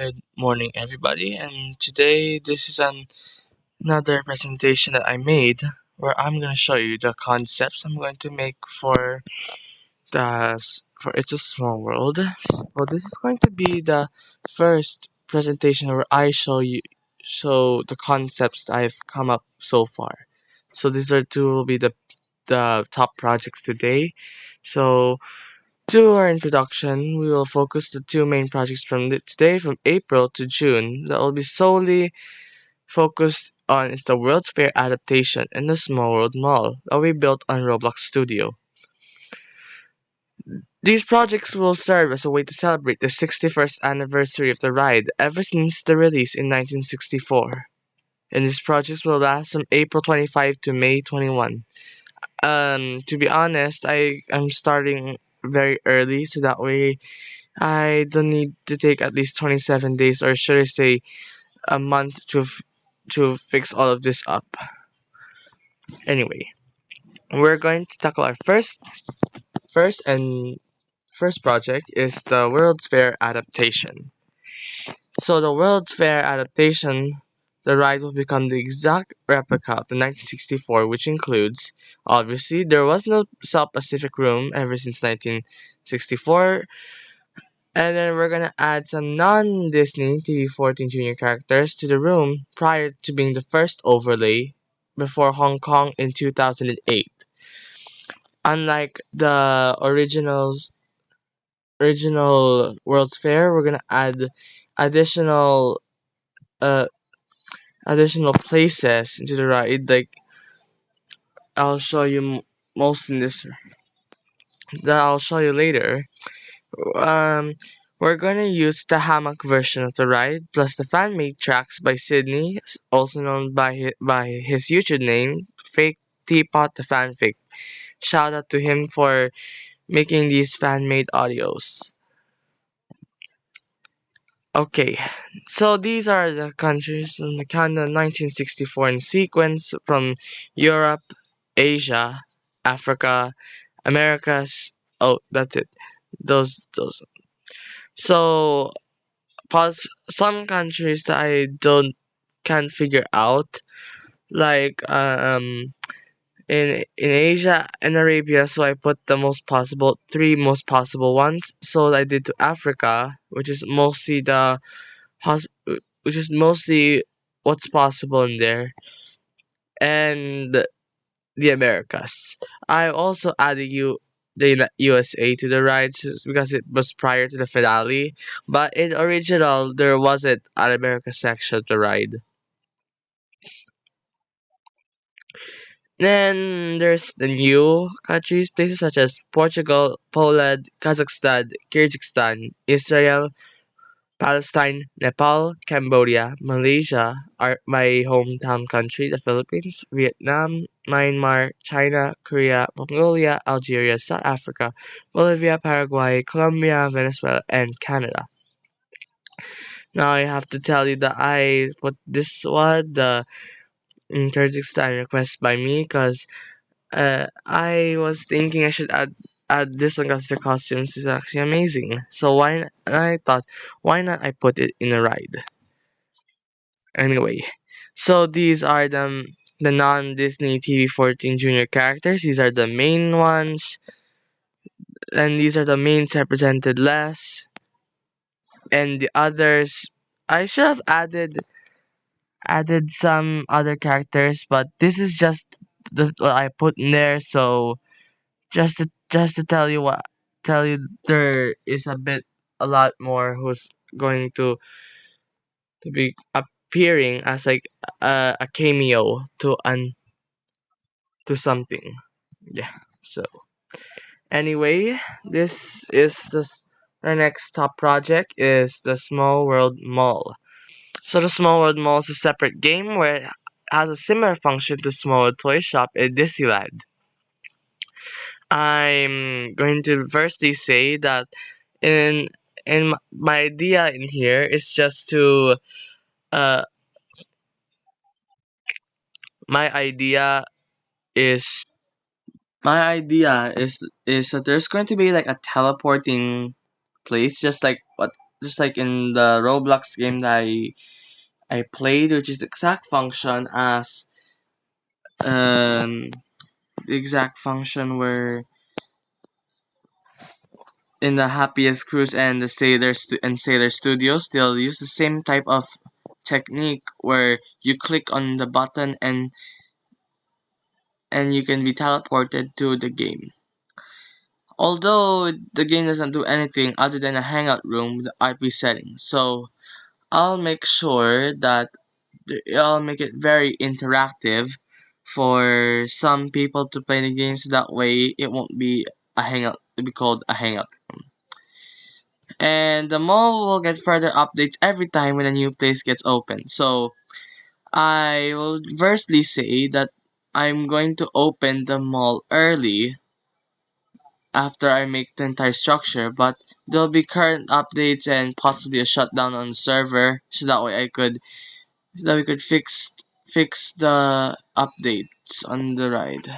Good morning, everybody, and today this is another presentation that I made where I'm going to show you the concepts I'm going to make for It's a Small World. Well, this is going to be the first presentation where I show the concepts I've come up so far. So these are two will be the top projects today. So to our introduction, we will focus the two main projects today from April to June that will be solely focused on is the World's Fair adaptation and the Small World Mall that we built on Roblox Studio. These projects will serve as a way to celebrate the 61st anniversary of the ride ever since the release in 1964. And these projects will last from April 25 to May 21. To be honest, I am starting very early so that way I don't need to take at least 27 days, or should I say a month, to fix all of this up. Anyway, we're going to tackle our first and first project is the World's Fair adaptation. So the World's Fair adaptation, the ride will become the exact replica of the 1964, which includes, obviously, there was no South Pacific room ever since 1964. And then we're gonna add some non-Disney TV-14 Junior characters to the room prior to being the first overlay before Hong Kong in 2008. Unlike the original World's Fair, we're gonna add additional uh additional places into the ride. Like I'll show you most in this that I'll show you later. Um, we're gonna use the hammock version of the ride, plus the fan-made tracks by Sydney, also known by his YouTube name, Fake Teapot the Fanfic. Shout out to him for making these fan-made audios. Okay, so these are the countries from the Canada 1964 in sequence from Europe, Asia, Africa, Americas. Oh, that's it. Those. So pause some countries that I don't can't figure out, like in Asia and Arabia, so I put the three most possible ones. So I did to Africa, hos- which is mostly what's possible in there, and the Americas. I also added USA to the rides because it was prior to the finale, but in original there wasn't an America section of the ride. Then there's the new countries, places such as Portugal, Poland, Kazakhstan, Kyrgyzstan, Israel, Palestine, Nepal, Cambodia, Malaysia, my hometown country, the Philippines, Vietnam, Myanmar, China, Korea, Mongolia, Algeria, South Africa, Bolivia, Paraguay, Colombia, Venezuela, and Canada. Now I have to tell you that I put this one, the Kyrgyzstan request by me, because I was thinking I should add this one because the costumes is actually amazing. So I thought, why not I put it in a ride? Anyway, so these are the non-Disney TV-14 Junior characters. These are the main ones, and these are the mains represented less, and the others. I should have added some other characters, but this is just what I put in there. So just to tell you there is a lot more who's going to be appearing as like a cameo to something. Yeah. So anyway, this is our next top project is the Small World Mall. So the Small World Mall is a separate game where it has a similar function to Small World Toy Shop at Disneyland. I'm going to firstly say that in my idea in here is just to uh my idea is my idea is that there's going to be like a teleporting place, just like what just like in the Roblox game that I played, which is the exact function as um the exact function where in the Happiest Cruise and the Sailor Studios, they'll use the same type of technique where you click on the button and you can be teleported to the game. Although the game doesn't do anything other than a hangout room with the IP settings, so I'll make sure that I'll make it very interactive for some people to play the game, so that way it won't be a hangout. It'll be called a hangout. And the mall will get further updates every time when a new place gets open. So I will firstly say that I'm going to open the mall early after I make the entire structure, but there'll be current updates and possibly a shutdown on the server, so that way so that we could fix the updates on the ride.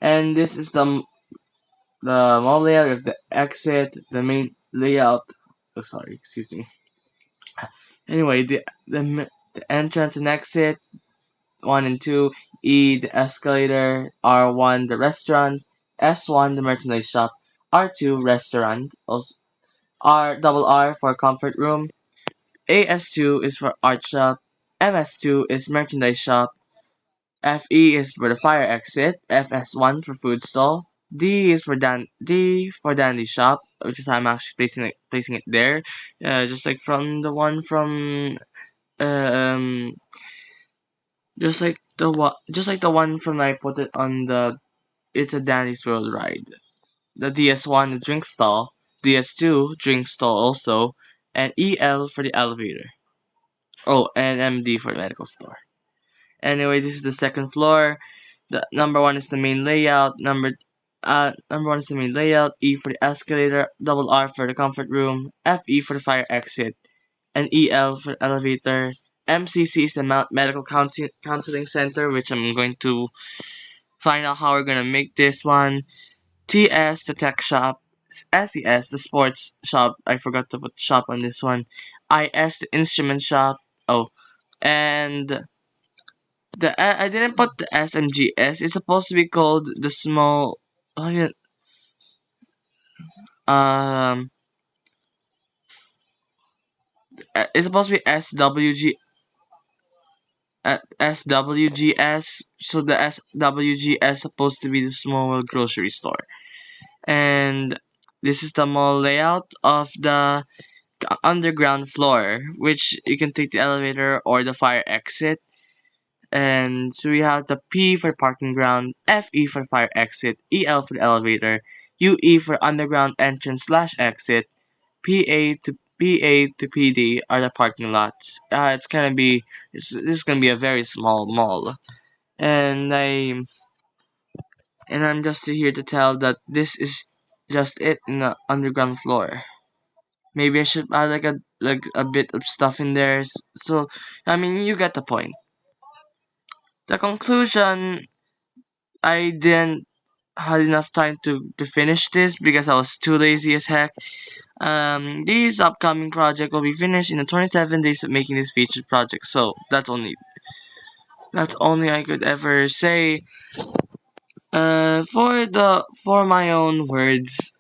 And this is the mall layout of the exit, the main layout. Oh, sorry, excuse me. Anyway, the entrance and exit, 1 and 2, E the escalator, R1 the restaurant, S1 the merchandise shop, R2 restaurant, also R for comfort room, AS2 is for art shop, MS2 is merchandise shop, FE is for the fire exit, FS1 for food stall, D for dandy shop, which is I'm actually placing it there, just like from the one from um just like the one from I put it on the It's a Dandy's World ride. The DS1 the drink stall, DS2 drink stall also, and EL for the elevator. Oh, and MD for the medical store. Anyway, this is the second floor. The number one is the main layout. Number one is the main layout. E for the escalator. Double R for the comfort room. FE for the fire exit. And EL for the elevator. MCC is the medical counseling center, which I'm going to find out how we're gonna make this one. TS the tech shop. SES the sports shop. I forgot to put shop on this one. IS the instrument shop. Oh, and I didn't put the SMGS. It's supposed to be called the small. Oh yeah. Um. It's supposed to be SWGS. So the SWGS supposed to be the small grocery store. And this is the mall layout of the underground floor, which you can take the elevator or the fire exit. And so we have the P for parking ground, FE for fire exit, EL for the elevator, UE for underground entrance slash exit, PA to PD are the parking lots. This is gonna be a very small mall, and I'm just here to tell that this is just it in the underground floor. Maybe I should add like a bit of stuff in there. So I mean, you get the point. The conclusion, I didn't had enough time to finish this because I was too lazy as heck. These upcoming project will be finished in the 27 days of making this featured project. So that's only I could ever say. For my own words,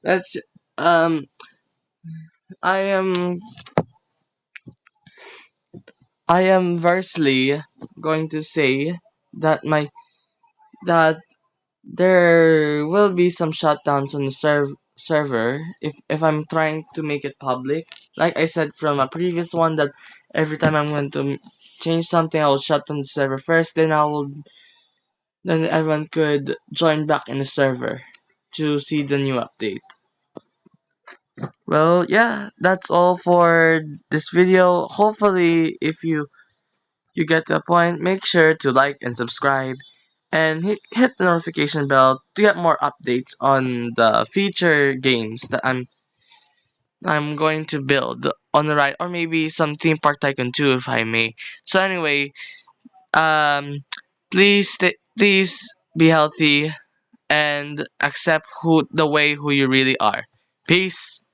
that's um I am I am versely going to say that my that there will be some shutdowns on the server if I'm trying to make it public. Like I said from a previous one, that every time I'm going to change something, I will shut down the server first, then everyone could join back in the server to see the new update. Well, yeah, that's all for this video. Hopefully, if you get the point, make sure to like and subscribe and hit the notification bell to get more updates on the feature games that I'm going to build on the right, or maybe some Theme Park Tycoon 2 if I may. So anyway, um please be healthy and accept who you really are. Peace.